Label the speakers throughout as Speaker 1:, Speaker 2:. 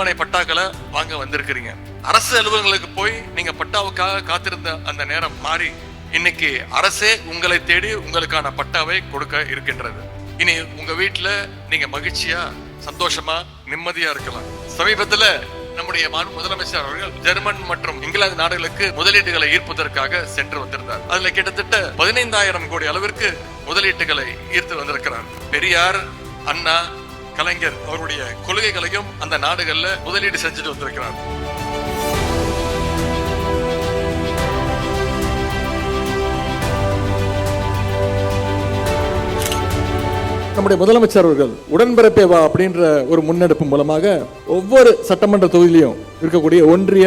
Speaker 1: வீட்டுமனை பட்டாக்களை வாங்க வந்திருக்கிறீங்க. அரசு அலுவலகங்களுக்கு போய் நீங்க பட்டாவுக்காக காத்திருந்த அந்த நேரம் மாறி இன்னைக்கு அரசே உங்களை தேடி உங்களுக்கான பட்டாவை கொடுக்க இருக்கின்றது. இனி உங்க வீட்டுல நீங்க மகிழ்ச்சியா, சந்தோஷமா, நிம்மதியா இருக்கலாம். சமீபத்துல நம்முடைய முதலமைச்சர் அவர்கள் ஜெர்மன் மற்றும் இங்கிலாந்து நாடுகளுக்கு முதலீடுகளை ஈர்ப்பதற்காக சென்று வந்திருந்தார். அதுல கிட்டத்தட்ட 15,000 கோடி அளவிற்கு முதலீட்டுகளை ஈர்த்து வந்திருக்கிறார். பெரியார், அண்ணா, கலைஞர் அவருடைய கொள்கைகளையும் அந்த நாடுகள்ல முதலீடு செஞ்சுட்டு வந்திருக்கிறார். நம்முடைய முதலமைச்சர் அவர்கள் உடன்பிறப்பே வா அப்படின்ற ஒரு முன்னெடுப்பு மூலமாக ஒவ்வொரு சட்டமன்ற தொகுதியிலையும் இருக்கக்கூடிய ஒன்றிய,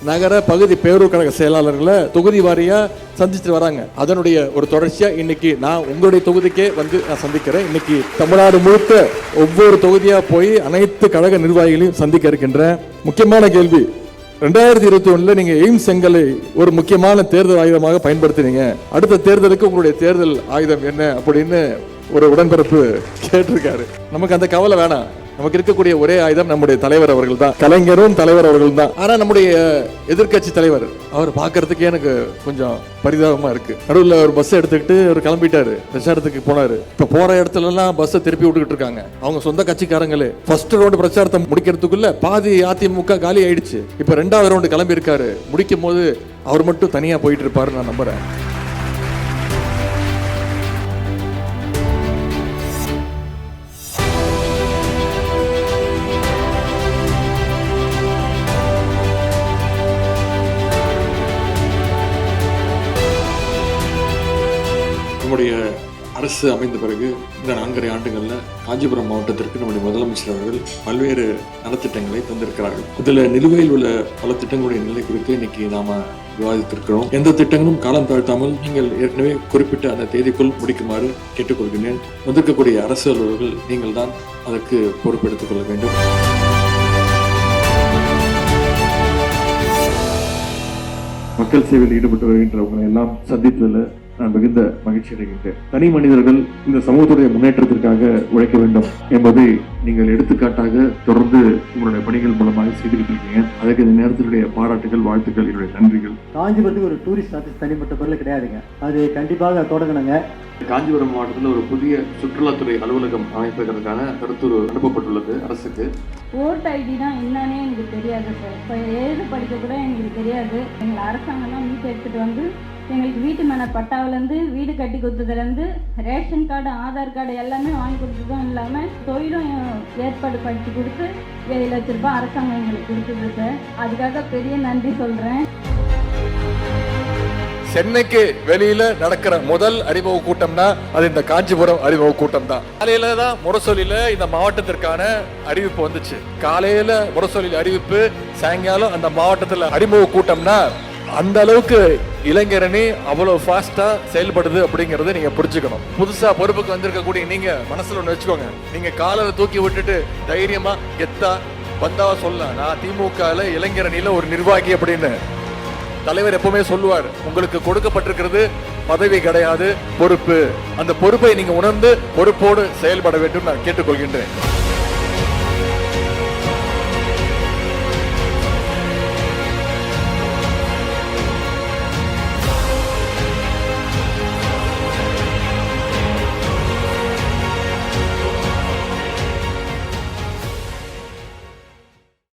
Speaker 1: நகர, பகுதி பேரூர் கழக செயலாளர்களை தொகுதி வாரியா சந்திச்சுட்டு வராங்க. அதனுடைய ஒரு தொடர்ச்சியா இன்னைக்கு நான் உங்களுடைய தொகுதிக்கே வந்து நான் சந்திக்கிறேன். இன்னைக்கு தமிழ்நாடு முழுக்க ஒவ்வொரு தொகுதியா போய் அனைத்து கழக நிர்வாகிகளையும் சந்திக்க இருக்கின்ற முக்கியமான கேள்வி, 2021 நீங்க எய்ம்ஸ் செங்கலை ஒரு முக்கியமான தேர்தல் ஆயுதமாக பயன்படுத்தினீங்க. அடுத்த தேர்தலுக்கு உங்களுடைய தேர்தல் ஆயுதம் என்ன அப்படின்னு ஒரு உடன்பிறப்பு கேட்டிருக்காரு. நமக்கு அந்த கவலை வேணாம். நமக்கு இருக்கக்கூடிய ஒரே ஆயுதம் நம்முடைய தலைவர் அவர்கள் தான், கலைஞரும் தலைவர் அவர்கள் தான். ஆனா நம்முடைய எதிர்கட்சி தலைவர் அவர் பாக்குறதுக்கே எனக்கு கொஞ்சம் பரிதாபமா இருக்கு. நடுவில் ஒரு பஸ் எடுத்துக்கிட்டு அவர் கிளம்பிட்டாரு, பிரச்சாரத்துக்கு போனாரு. இப்ப போற இடத்துல எல்லாம் பஸ் திருப்பி விட்டுக்கிட்டு இருக்காங்க அவங்க சொந்த கட்சிக்காரங்களே. ஃபர்ஸ்ட் ரவுண்ட் பிரச்சாரத்தை முடிக்கிறதுக்குள்ள பாதி அதிமுக காலி ஆயிடுச்சு. இப்ப 2வது ரவுண்டு கிளம்பி இருக்காரு. முடிக்கும் போது அவர் மட்டும் தனியா போயிட்டு இருப்பாரு நான் நம்புறேன். நம்முடைய அரசு அமைந்த பிறகு இந்த 4.5 ஆண்டுகள்ல காஞ்சிபுரம் மாவட்டத்திற்கு நம்முடைய முதலமைச்சர் அவர்கள் பல்வேறு நலத்திட்டங்களை தந்திருக்கிறார்கள். இதுல நிலுவையில் உள்ள பல திட்டங்களுடைய நிலை குறித்து இன்னைக்கு நாம விவாதித்திருக்கிறோம். எந்த திட்டங்களும் காலம் தாழ்த்தாமல் நீங்கள் ஏற்கனவே குறிப்பிட்ட அந்த தேதிக்குள் முடிக்குமாறு கேட்டுக்கொள்கிறேன். வந்திருக்கக்கூடிய அரசு அலுவலர்கள் நீங்கள் தான் அதற்கு பொறுப்பெடுத்துக் கொள்ள வேண்டும். மக்கள் சேவையில் ஈடுபட்டு வருகின்றவங்களை எல்லாம் சந்தித்ததில் நான் மிகுந்த மகிழ்ச்சி அடைகின்றேன். தனி மனிதர்கள் இந்த சமூகத்துடைய முன்னேற்றத்திற்காக உழைக்க வேண்டும் என்பதை நீங்கள் எடுத்துக்காட்டாக தொடர்ந்து உங்களுடைய பணிகள் மூலமாக செய்துகிட்டு இருக்கீங்க. அதற்கு இந்த நேரத்தினுடைய பாராட்டுகள், வாழ்த்துக்கள், என்னுடைய நன்றிகள்.
Speaker 2: காஞ்சிபுரத்துக்கு ஒரு டூரிஸ்ட் ஆஃபீஸ் தனிப்பட்ட பொருள் கிடையாதுங்க, அது கண்டிப்பாக தொடங்கணுங்க.
Speaker 3: காஞ்சிபுரம் மாவட்டத்தில் ஒரு புதிய சுற்றுலாத்துறை அலுவலகம் அமைப்பதற்கான கருத்துரு அனுப்பப்பட்டுள்ளது அரசுக்கு.
Speaker 4: ஓட் ஐடினா என்னன்னே எனக்கு தெரியாது சார். இப்போ எழுத படிக்க கூட எனக்கு தெரியாது. எங்களை அரசாங்கம்லாம் வீட்டை எடுத்துகிட்டு வந்து எங்களுக்கு வீட்டு மன பட்டாவிலேருந்து வீடு கட்டி கொடுத்ததுலேருந்து ரேஷன் கார்டு, ஆதார் கார்டு எல்லாமே வாங்கி கொடுத்ததும் இல்லாமல் தொழிலும் ஏற்பாடு படித்து கொடுத்து 7 லட்ச ரூபாய் அரசாங்கம் எங்களுக்கு கொடுத்தது சார். அதுக்காக பெரிய நன்றி சொல்கிறேன்.
Speaker 1: சென்னைக்கு வெளியில நடக்கிற முதல் அறிமுக கூட்டம்னா அது இந்த காஞ்சிபுரம் அறிமுக கூட்டம் தான். காலையில தான் முரசொலியில இந்த மாவட்டத்திற்கான அறிவிப்பு வந்துச்சு. காலையில முரசொலியில் அறிவிப்பு, சாயங்காலம் அந்த மாவட்டத்துல அறிமுக கூட்டம்னா அந்த அளவுக்கு இளைஞரணி அவ்வளவு ஃபாஸ்டா செயல்படுது அப்படிங்கறத நீங்க புரிஞ்சுக்கணும். புதுசா பொறுப்புக்கு வந்திருக்கக்கூடிய நீங்க மனசுல ஒண்ணு வச்சுக்கோங்க. நீங்க காலரை தூக்கி விட்டுட்டு தைரியமா கெத்தா வந்தாவா சொல்லலாம், நான் திமுகல இளைஞரணியில ஒரு நிர்வாகி அப்படின்னு. தலைவர் எப்பவுமே சொல்லுவார், உங்களுக்கு கொடுக்கப்பட்டிருக்கிறது பதவி கிடையாது, பொறுப்பு. அந்த பொறுப்பை நீங்க உணர்ந்து பொறுப்போடு செயல்பட வேண்டும் நான் கேட்டுக்கொள்கின்றேன்.